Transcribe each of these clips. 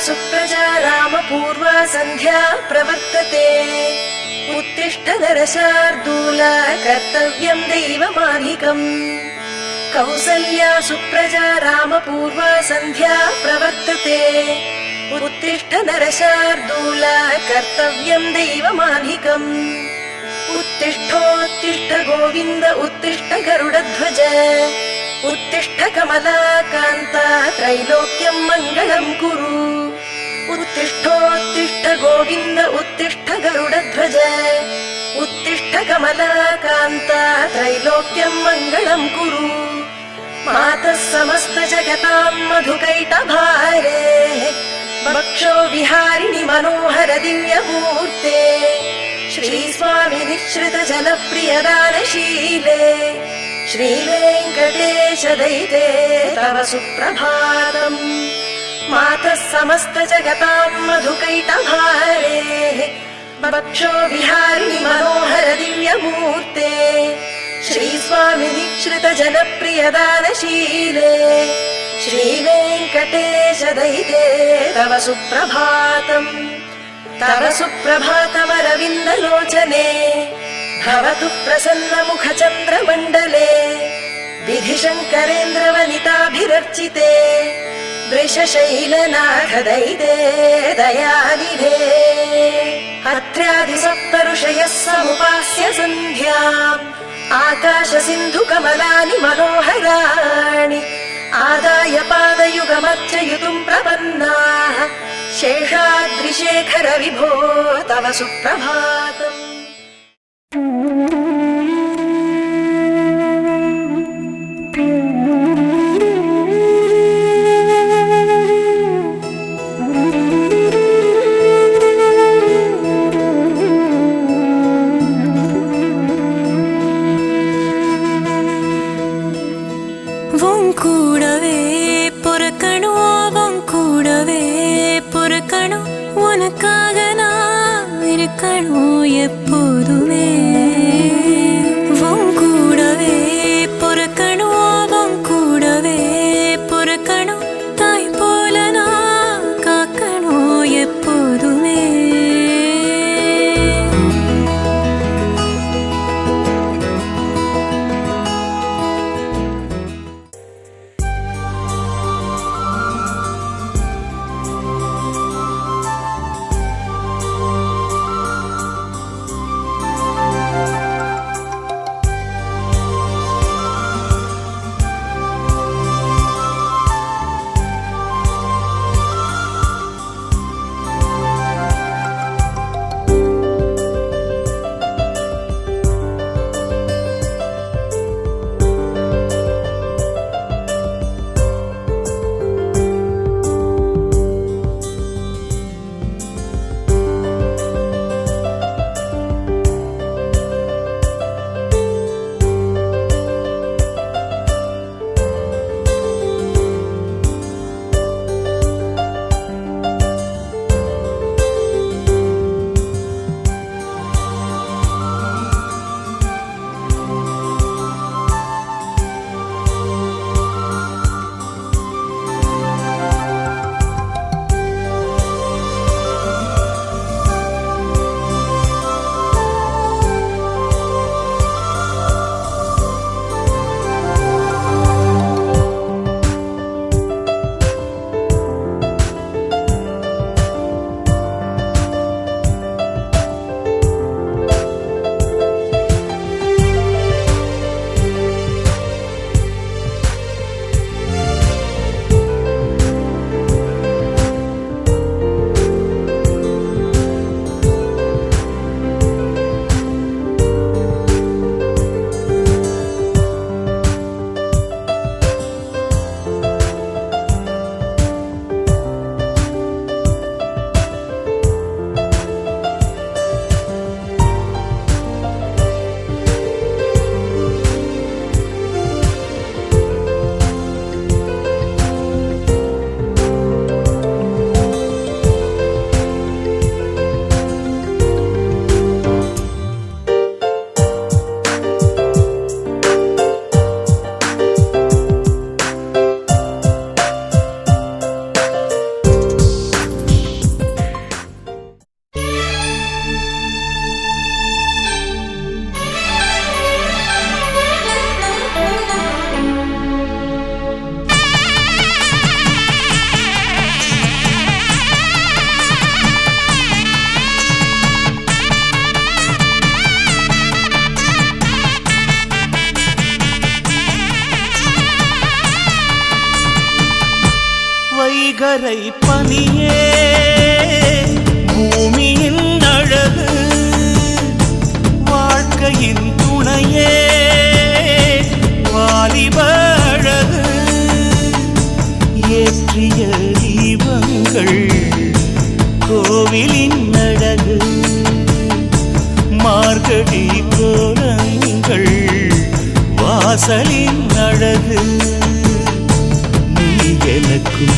सुप्रजा रामपूर्वा सन्ध्या प्रवर्तते। उत्तिष्ठ नरशार्दूल कर्तव्यं दैवमाधिकम्। कौसल्या सुप्रजा रामपूर्वा सन्ध्या प्रवर्तते। उत्तिष्ठ नरशार्दूल कर्तव्यं दैवमाधिकम्। उत्तिष्ठोत्तिष्ठ गोविन्द उत्तिष्ठ गरुडध्वज। उत्तिष्ठ कमलाकान्ता त्रैलोक्यं मङ्गलं कुरु। उत्तिष्ठोत्तिष्ठ गोविन्द उत्तिष्ठ गरुडध्वज। उत्तिष्ठ कमलाकान्ता त्रैलोक्यं मङ्गलं कुरु। मातः समस्त जगतां मधुकैटभारे। वक्षो विहारिणि मनोहर दिव्यमूर्ते। श्रीस्वामि निःश्रित जनप्रियदानशीले। श्रीवेङ्कटेश दयिते तव सुप्रभातम्। मातः समस्त जगतां मधुकैटभारे। वक्षो विहारिणि मनोहर दिव्यमूर्ते। श्रीस्वामि निःश्रित जनप्रियदानशीले। श्रीवेङ्कटेश दयिते तव सुप्रभातम्। तव सुप्रभातमरविन्दलोचने। भवतु प्रसन्न मुख चन्द्रमण्डले। विधिशङ्करेन्द्र वनिताभिरर्चिते। वृषशैलनाथ दयिते दयानिधे। अत्र्यादि सप्तऋषयः समुपास्य सन्ध्याम्। आकाश सिन्धु कमलानि मनोहराणि। आदाय पादयुगमर्चयितुम् प्रपन्नाः। शेषाद्रिशेखर विभो तव सुप्रभातम्। கூடவே பொறுக்கணும் கூடவே பொறுக்கணும் உனக்காக நான் இருக்கணும் எப்போதுமே கூடவே பொறுக்கணும் கூடவே பொறுக்கணும் தாய் போல நான் காக்கணும் எப்போதுமே வைகரை பனியே பூமியின் அழகு வாழ்க்கையின் துணையே வாலிப அழகு ஏற்றிய தீபங்கள் கோவிலின் அழகு மார்கழி கோலங்கள் வாசலின் அழகு நீ எனக்கும்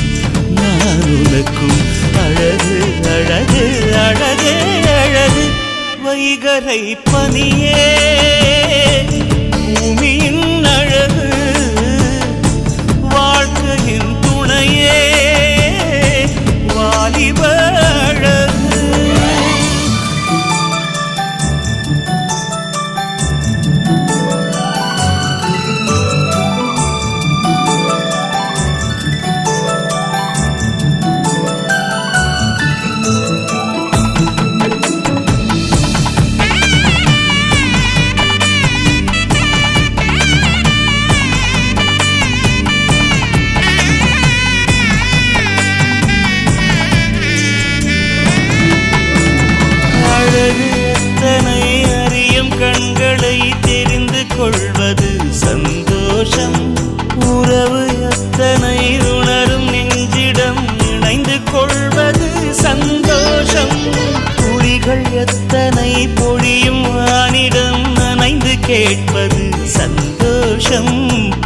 நான் உனக்கும் அழகு அழகு அழகே அழகு வைகரை பனியே பூமியின் அழகு வாழ்க்கையின் துணையே வாலிப அழகு கண்களை தெரிந்து கொள்வது சந்தோஷம் உறவு எத்தனை உணரும் நெஞ்சிடம் இணைந்து கொள்வது சந்தோஷம் துளிகள் எத்தனை பொழியும் வானிடம் நனைந்து கேட்பது சந்தோஷம்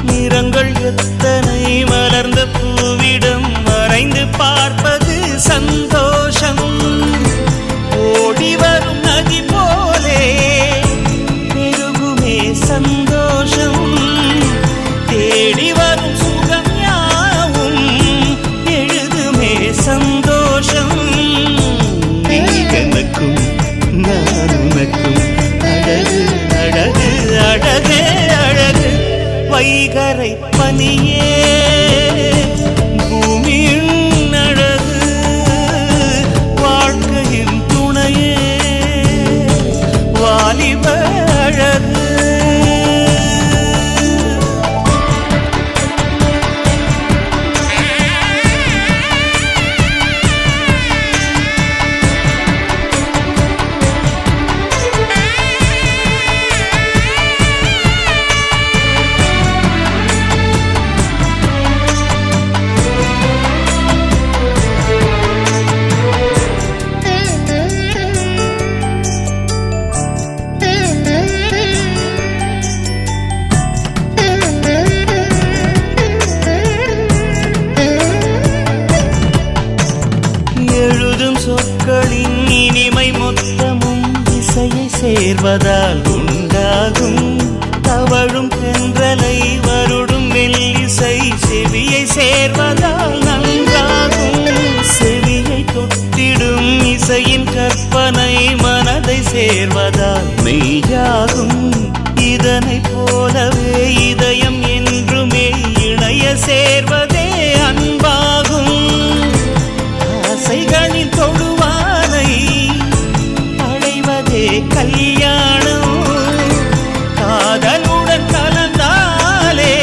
நிறங்கள் எத்தனை மலர்ந்த பூவிடம் மறைந்து பார்ப்பது சந்தோஷம் ஓடி வரும் நதி போலே சந்தோஷம் தேடி வரும் சுகம் யாவும் எழுதுமே சந்தோஷம் நீ எனக்கும் நான் உனக்கும் அழகு அழகு அழகே அழகு வைகரை பனியே பூமியின் அழகு வாழ்க்கையின் துணையே வாலிப அழகு சொற்களின் இனிமை மொத்தமும் இசையை சேர்வதால் உண்டாகும் தவழும் தென்றலை வருடும் மெல்லிசை செவியை சேர்வதால் நன்றாகும் செவியை தொட்டிடும் இசையின் கற்பனை மனதை சேர்வதால் மெய்யாகும் இதனை போலவே இதயம் என்றுமே இணைய சேர்வதே அன்பாகும் ஆசைகளின் தொடுவானை அடைவதே கல்யாணம் காதலுடன் கலந்தாலே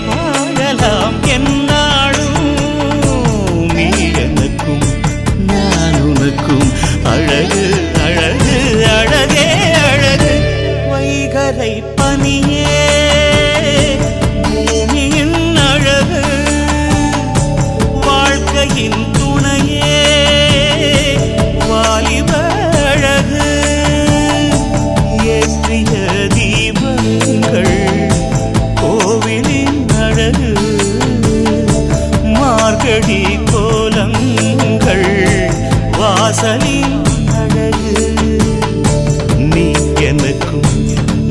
வாழலாம் என்னாலும் நீ எனக்கும் நான் உனக்கும் அழகு அழகு அழகே அழகு வைகரை பனியே பூமியின் அழகு வாழ்க்கையின் துணையே வாலிப அழகு ஏற்றிய தீபங்கள் கோவிலின் அழகு மார்கழி கோலங்கள் வாசலின் அழகு நீ எனக்கும்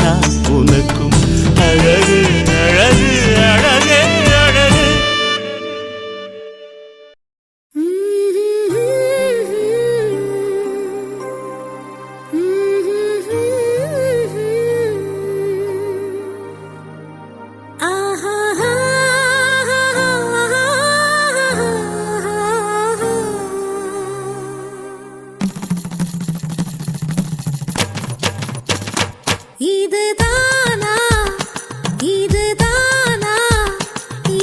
நான் உனக்கும் அழகு அழகு அழகே அழகு இதுதானா இதுதானா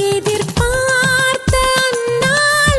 எதிர்பார்த்த அந்நாள்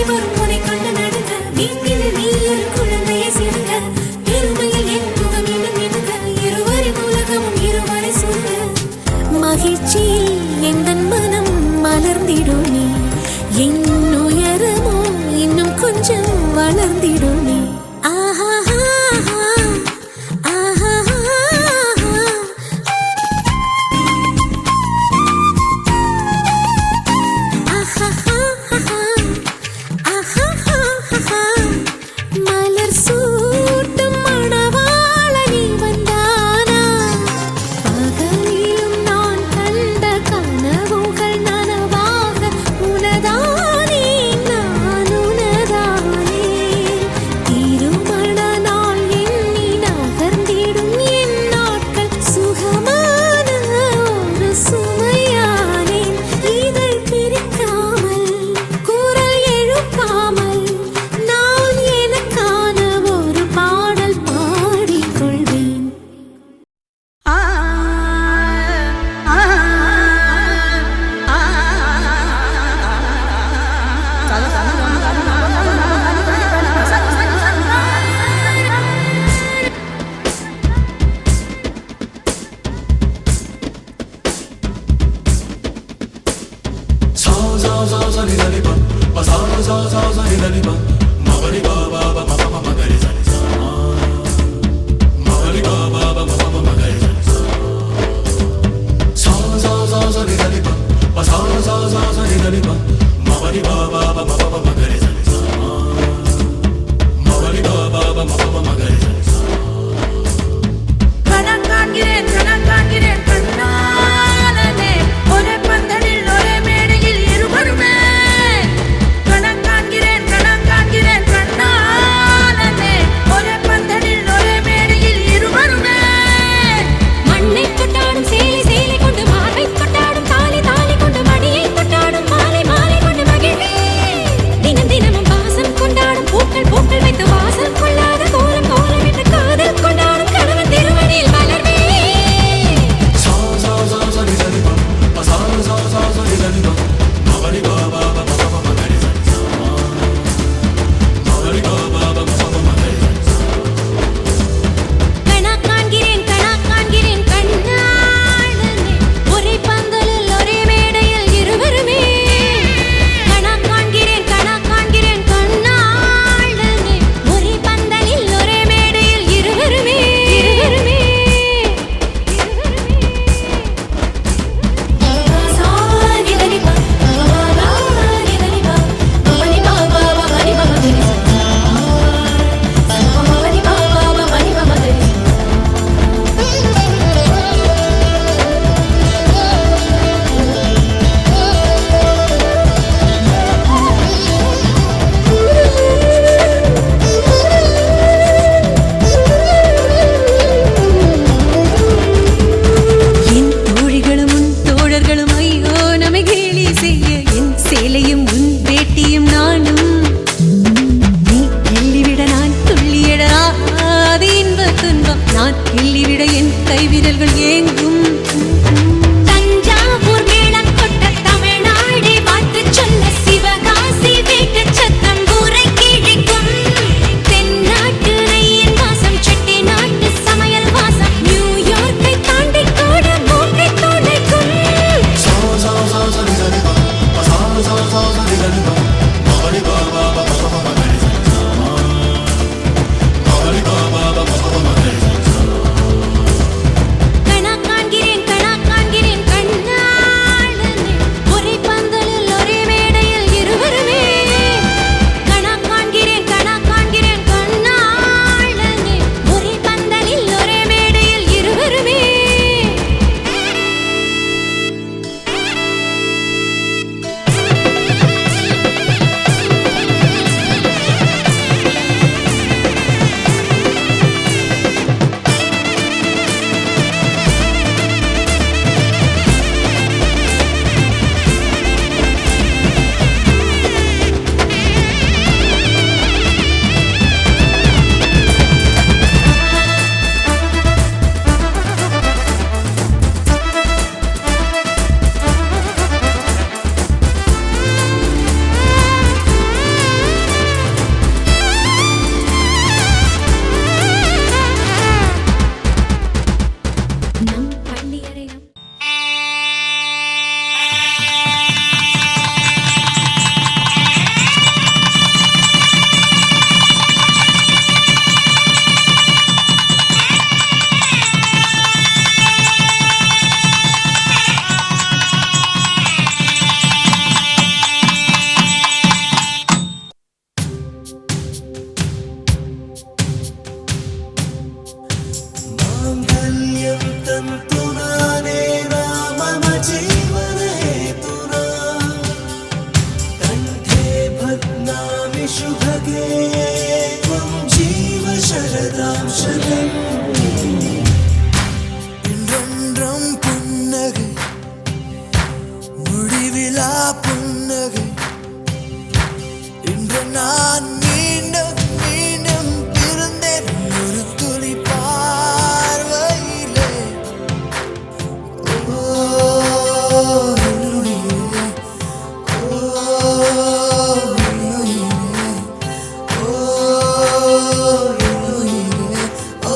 வரும் உன்னை கண்டு நடுங்க வீட்டில் நீ ஒரு குழந்தையை சிறுங்க பெருமையில் என் முகம் இடுங்க இருவரின் உலகமும் இருவரை சொல்ல மகிழ்ச்சியில் எந்தன் மனம் மலர்ந்திடுமே என் உயரமோ இன்னும் கொஞ்சம் வளர்ந்திடுமே ஆஹா மலர் சூட்டும் மணவாளனி வந்தானா பகலிலும் நான் கண்ட கனவுகள் நனவாக உனதானே நான் உனதானே திருமண நாள் எண்ணி நகர்ந்திடும் என் நாட்கள் சுகமான ஒரு சுமையானேன் இதை பிரிக்காமல் குரல் எழுப்பாமல் நான் எனக்கான ஒரு பாடல் பாடிக்கொள்வேன் கணக்காண்கிறேன் கண்ணாலனே ஒரே பந்தலில் ஒரே மேடையில் இருவருமே கணக்காண்கிறேன் शुभगे त्वं जीव शरदां शतम् இன்றொன்றும் புன்னகை முடிவிலா புன்னகை இன்று நான் மீண்டும் மீண்டும் பிறந்தேன் ஒரு துளி பார்வையிலே ஓ என்னுயிரே, ஓ என்னுயிரே, ஓ என்னுயிரே, ஓ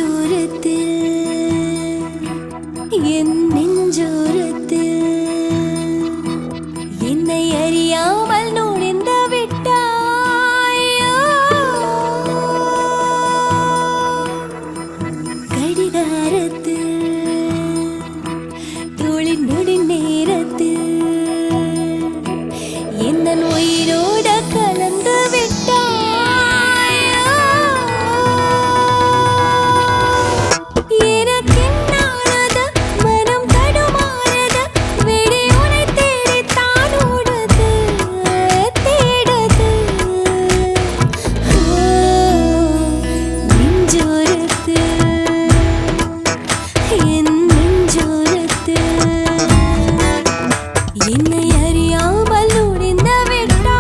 நெஞ்சோரத்தில் என் நெஞ்சோரத்தில் என்னை அறியாமல் நுழைந்து விட்டாயோ கடிகாரத்தில் தோளின் நொடி நேரத்தில் என் உயிரோட கலந்து விட்டாயோ எனக்கென்னானது மனம் தடுமாறுது விடி உனை தேடித்தான் ஓடுது தேடுது நெஞ்சோரத்தில் என் நெஞ்சோரத்தில் என்னை அறியாமல் நுழைந்து விட்டாயோ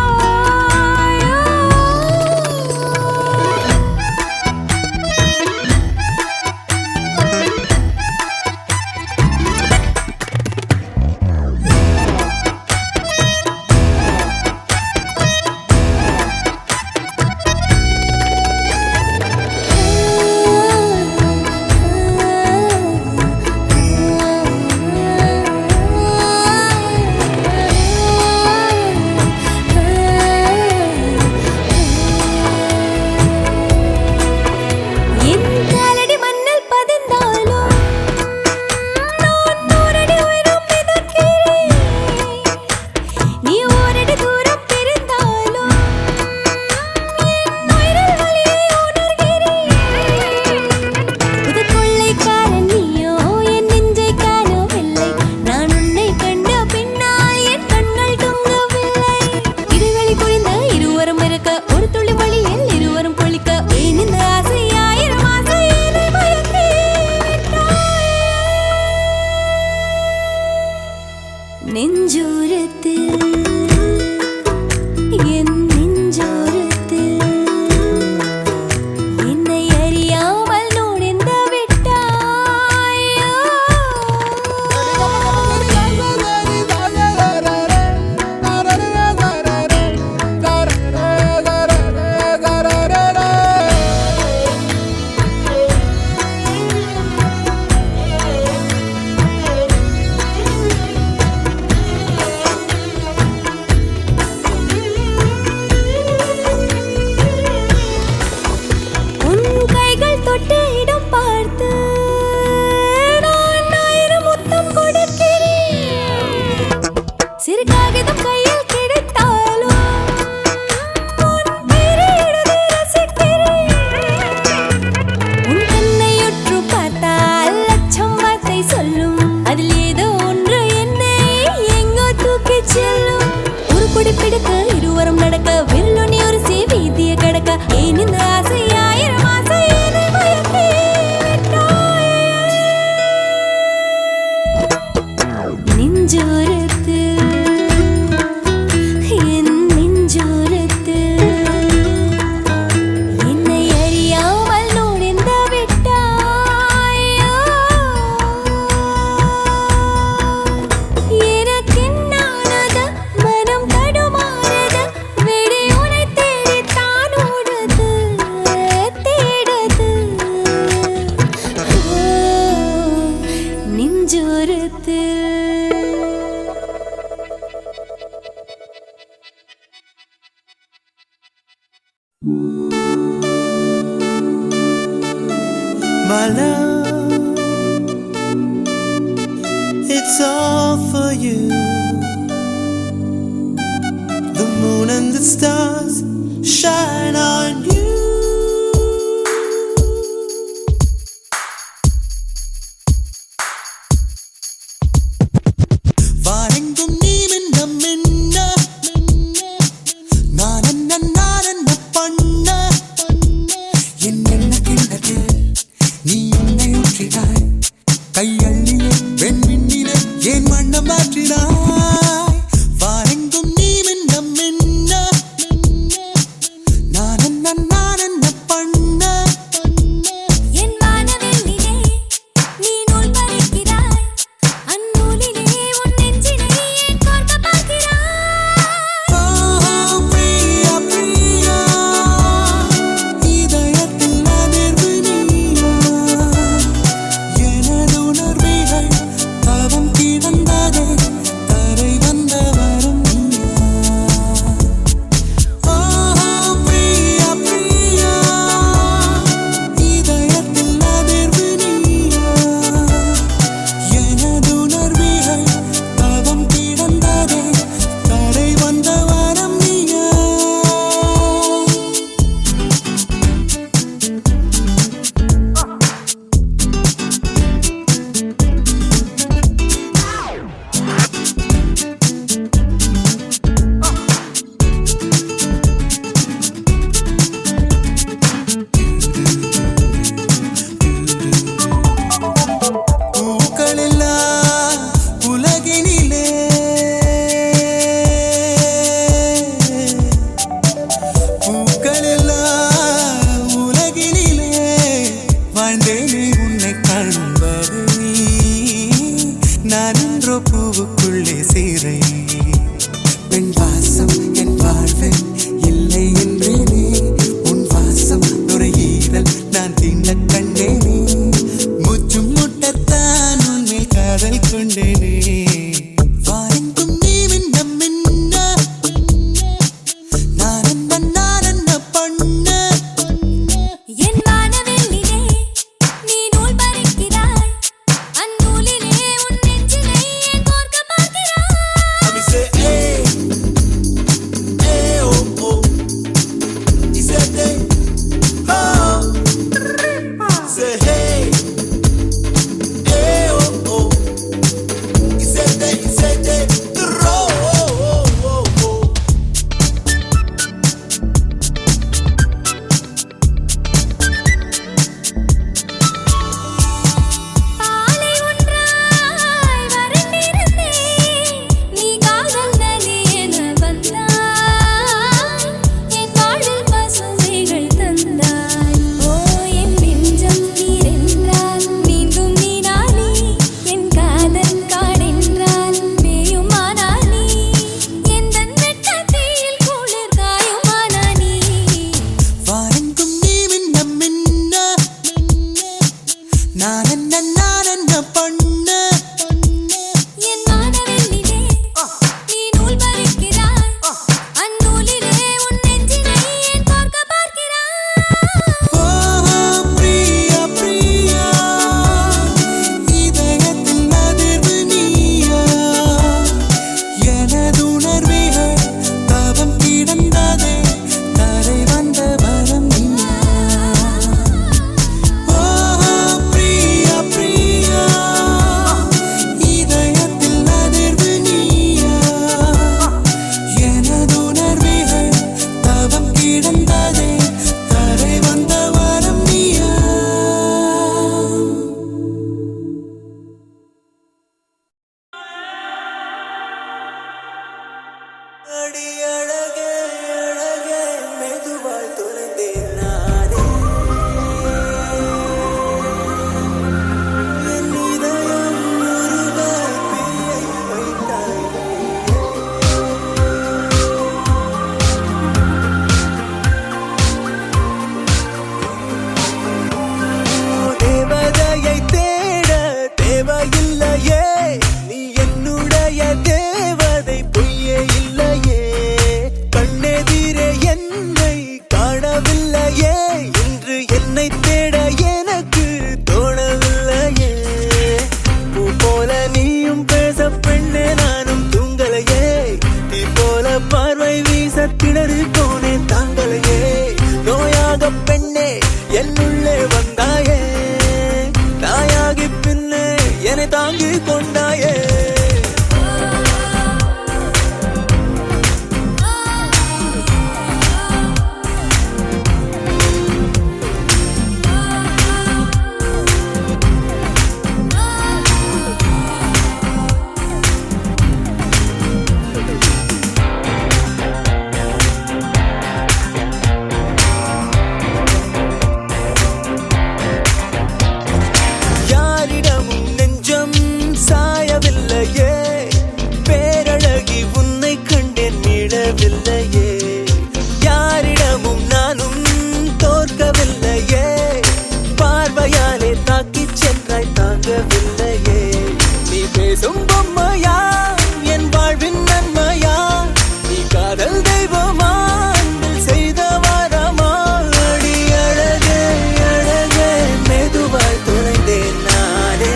என் காலடி மண்ணில் பதிந்தாலும் நான் நூறடி உயரம் மிதக்கிறேன் நீ ஓரடி தூரம் பிரிந்தாலும் என் உயிரில் வலியை உணர்கிறேன் புது கொள்ளைக்காரன் நீயோ என் நெஞ்சை காணவில்லை நான் உன்னை கண்ட பின்னால் என் கண்கள் தூங்கவில்லை இடைவெளி புரிந்த இருவரும் இருக்க ஒரு துளி வழியில் இருவரும் கொளிக்க ஏன் இந்த ஆசை ஆயிரம் ஆசை என்னை மயக்கி விட்டாய் நெஞ்சோரத்தில் என் நெஞ்சோரத்தில் என்னை அறியாமல் நுழைந்து விட்டாயோ உன் கைகள் தொட்ட இடம் பார்த்து நான் ஆயிரம் முத்தம் கொடுக்கிறேன் சிறு காகிதம் கையில் கிடைத்தாலும் உன் பெயரை எழுதி ரசிக்கிறேன் உன் கண்ணை உற்று பார்த்தால் லட்சம் வார்த்தை சொல்லும் அதில் ஏதோ ஒன்று என்னை எங்கோ தூக்கிச் செல்லும் ஒரு குடி பிடிக்க இருவரும் நடக்க விரலொனி ஒரு வீதியை கடக்க ஏன் இந்த ஆசை ஆயிரம் ஆசை என்னை மயக்கி விட்டாய் நெஞ்சோரத்தில் என் நெஞ்சோரத்தில் என்னை அறியாமல் நுழைந்து விட்டாயோ எனக்கென்னானது மனம் தடுமாறுது விடி உனை தேடித்தான் ஓடுது தேடுது நெஞ்சோரத்தில் My love, it's all for you. The moon and the stars shine on you. வாரெங்கும் நீ மின்ன மின்ன நான் என்ன பண்ண என் என்ன கிண்ணத்தில் நீ என்னை ஊற்றினாய் கையள்ளியே வெண்மின்னிலே ஏன் வண்ணம் மாற்றினாய் வாரெங்கும் நீ மின்ன மின்ன நான் என்ன விழி உன்னை காண்பதை நான் என்றோ பூவுக்குள்ளே சீரை பெண் வாசம் என் வாழ்வில் இல்லை என்றேனே உன் வாசம் நுரையீரல் நான் தின்ன கண்டேனே முற்றும் முட்டத்தான் உன்மேல் காதல் கொண்டேனே வாய்க்கும் நீ மின்ன மின்ன நான் என்ன பண்ண என் வானவெல்லிலே நீ நூல் பறிக்கிறாய் அந்நூலிலே உன் நெஞ்சினை ஏன் கோர்க்க பார்க்கிறாய் Ami say hey, hey oh oh. He said hey, oh. Say hey, hey oh oh. He said hey, oh oh oh oh. பாலை ஒன்றாய் வறண்டிருந்தேன் நீ காதல் நதி என வந்தாய் என் வாழ்வில் பசுமைகள் தந்தாய் ஓ என் நெஞ்சம் நீரென்றால் மீண்டும் நீனானே என் காதல் காடென்றால் மேயுமானா நீ எந்தன் வெட்கத்தில் குளிர் காயுமானா நீ வாரெங்கும் நீ மின்ன மின்ன நான் என்ன பண்ண என் வானவெல்லிலே நீ நூல் பறிக்கிறாய் அந்நூலிலே உன் நெஞ்சினை ஏன் கோர்க்க பார்க்கிறாய் ஓ பிரியா பிரியா இதயத்தின் அதிர்வு நீயா எனது உணர்வுகள் தவம் கிடந்ததே தரை வந்த வரம் நீயா ஓ பிரியா பிரியா இதயத்தின் அதிர்வு நீயா எனது உணர்வுகள் தவம் கிடந்ததே தரை வந்த வரம் நீயா அடி அழகே அழகே மெதுவாய் தொலைந்தேன் நானே என் இதயம் உருவாய் தீயை வைத்தாய் தேவதையை தேட தேவையில்லையே நீ என்னுடைய தேவதை பொய்யே இல்லையே கண்ணெதிரே என்னை காணவில்லையே இன்று என்னை தேட எனக்கு தோணவில்லையே பூ போல நீயும் பேச பெண்ணே நானும் தூங்கலையே நீ போல பார்வை வீச திணறி போனேன் தாங்கலையே நோயாக பெண்ணே என்னுள்ளே வந்தாயே தாயாகி பின்னே என்னை தாங்கி கொண்டாயே யாரிடமும் நெஞ்சம் சாயவில்லையே பேரழகி உன்னை கண்டேன் மீளவில்லையே யாரிடமும் நானும் தோற்கவில்லையே பார்வையாலே தாக்கிச் சென்றாய் தாங்கவில்லையே நீ பேசும் பொம்மையா என் வாழ்வின் நன்மையா நீ காதல் தெய்வமா அன்பில் செய்த வாரமா அடி அழகே அழகே மெதுவாய் தொலைந்தேன் நானே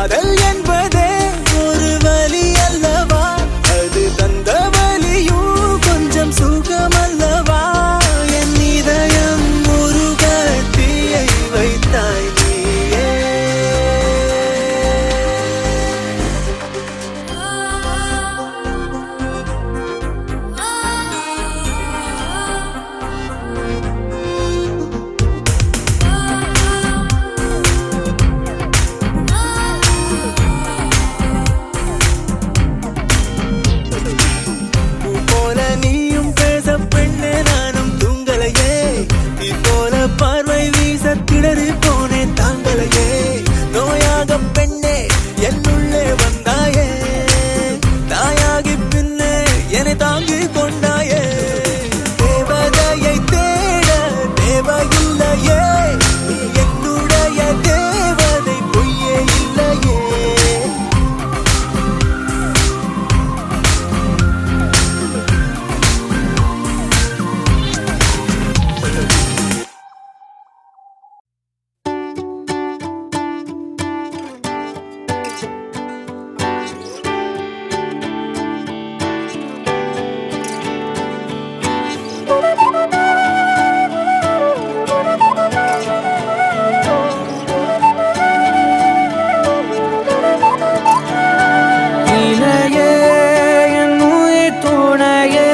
காதல் என்பதே ஒரு வலி அல்லவா அது தந்த வலியும் கொஞ்சம் சுகம் அல்லவா என் இதயம் முருக தீயை வைத்தாய் நீயே போல நீயும் பேச பெண்ணே நானும் தூங்கலையே நீ போல பார்வை வீச திணறி போனேன் தாங்கலையே நோயாக பெண்ணே என்னுள்ளே வந்தாயே தாயாகி பின்னே என்னை தாங்கி கொண்டாயே தேவதையை தேட தேவையில்லையே நீ என்னுடைய தேவதை பொய்யே இல்லையே இணையே என் உயிர் துணையே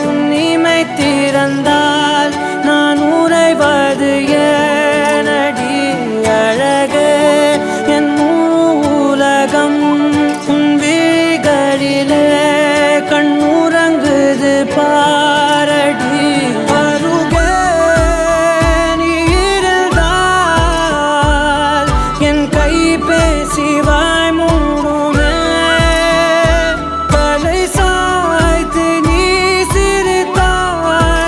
உன் இமை திறந்தால் நான் உறைவது ஏனடி அழகே என் உலகம் உன் விழிகளிலே கண்ணுறங்குது பாரடி அருகே நீ இருந்தால் என் கை பேசி வாய் மூடுமே தலை சாய்த்து நீ சிரித்தாயனில்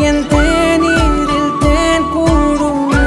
என் தேநீரில் தேன் கூடுமே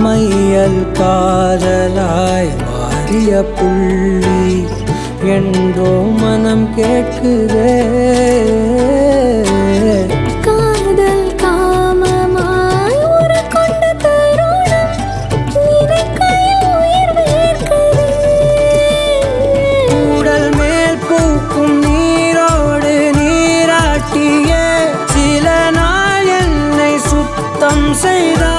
மையல் காதலாய் மாறிய புள்ளி என்றோ மனம் கேட்குதே காதல் காமமாய் உருக்கொண்ட தருணம் நினைக்கையில் உயிர் வேர்க்குதே உடல் மேல் பூக்கும் நீரோடு நீராட்டியே சில நாள் என்னை சுத்தம் செய்தார்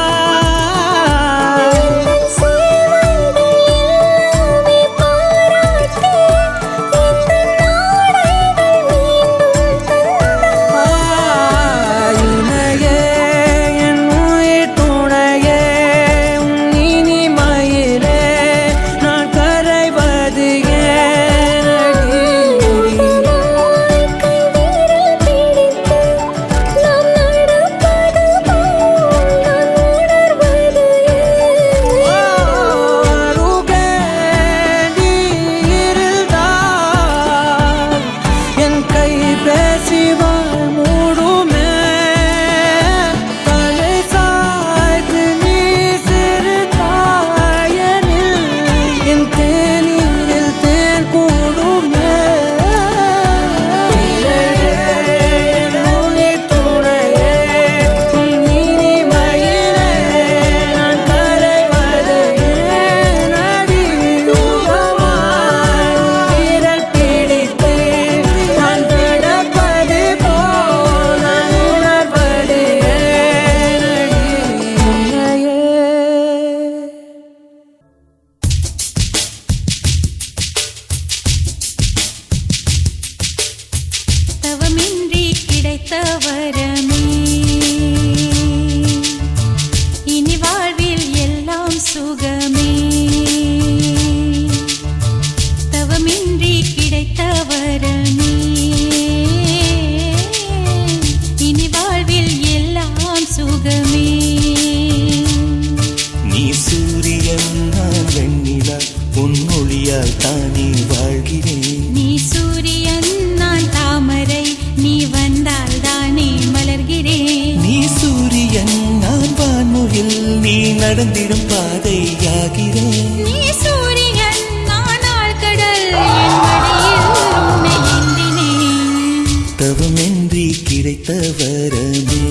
நடந்திடும் பாதையாகிறேன். நீ சூரியன் நானாள் கடல் என் மடியில் உன்னை ஏந்தினேன். தவமின்றி கிடைத்த வரமே.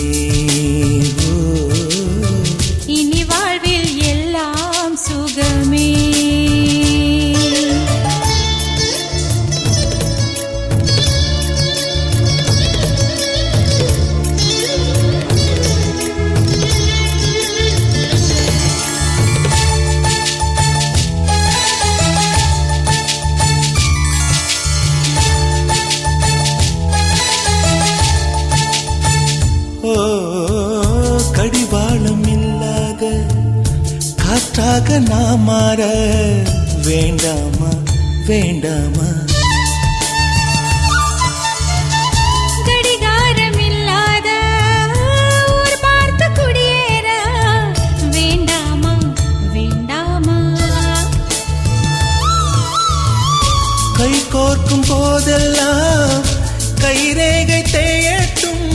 இனி வாழ்வில் எல்லாம் சுகமே. கடிவாளம் இல்லாத காற்றாக நான் மாற வேண்டாமா வேண்டாமா. கடிகாரம் இல்லாத ஊர் பார்த்து குடியேற வேண்டாமா வேண்டாமா. கை கோர்க்கும் போதெல்லாம் கைரேகை தேயட்டும்.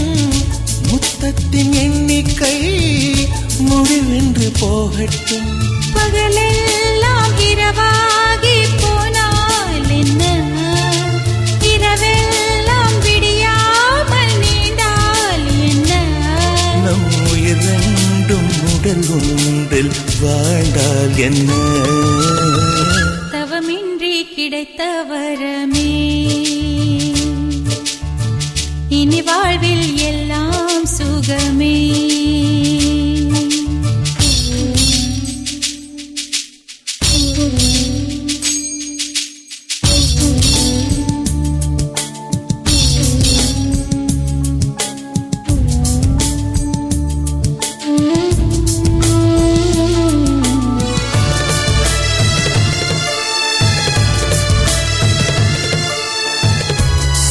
முத்தத்தின் எண்ணிக்கை முடிவென்று போகட்டும். பகலெல்லாம் இரவாகி போனால் என்ன, இரவெல்லாம் விடியாமல் நீண்டால் என்ன. நம் உயிர் ரெண்டும் உடல் ஒன்றில் வாழ்ந்தால் என்ன. தவமின்றி கிடைத்த வரமே. இனி வாழ்வில் எல்லாம் சுகமே.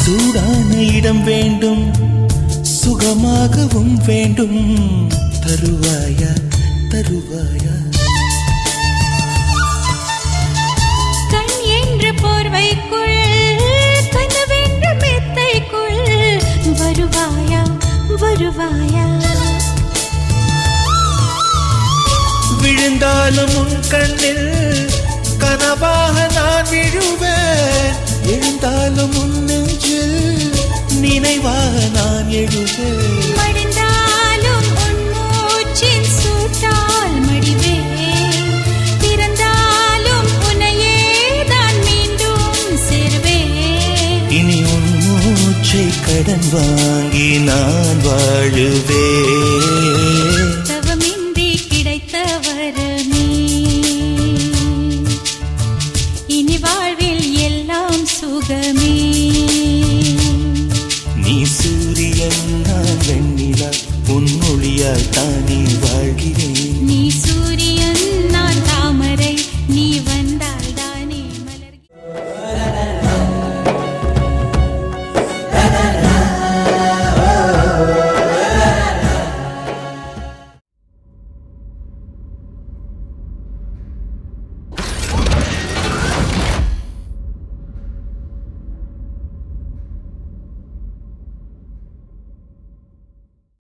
சூடான இடம் வேண்டும், சுகமாகவும் வேண்டும். தருவாயா தருவாயா. கண் என்ற போர்வைக்குள் கனவென்ற மெத்தைக்குள் வருவாயா வருவாயா. விழுந்தாலும் உன் கண்ணில் கனவாக நான் விழுவேன். எழுந்தாலும் உன் நெஞ்சில் நினைவாக நான் எழுவேன். மடிந்தாலும் உன் மூச்சின் சூட்டால் மடிவேன். பிறந்தாலும் உன்னையே தான் மீண்டும் சேர்வேன். இனி உன் மூச்சை கடன் வாங்கி நான் வாழுவேன். தவமின்றி கிடைத்த வரமே. இனி வாழ்வில் எல்லாம் சுகமே. நீ சூரியன் நான் வெண்ணிலா, உன் மொழியால் தானே வாழ்கிறேன்.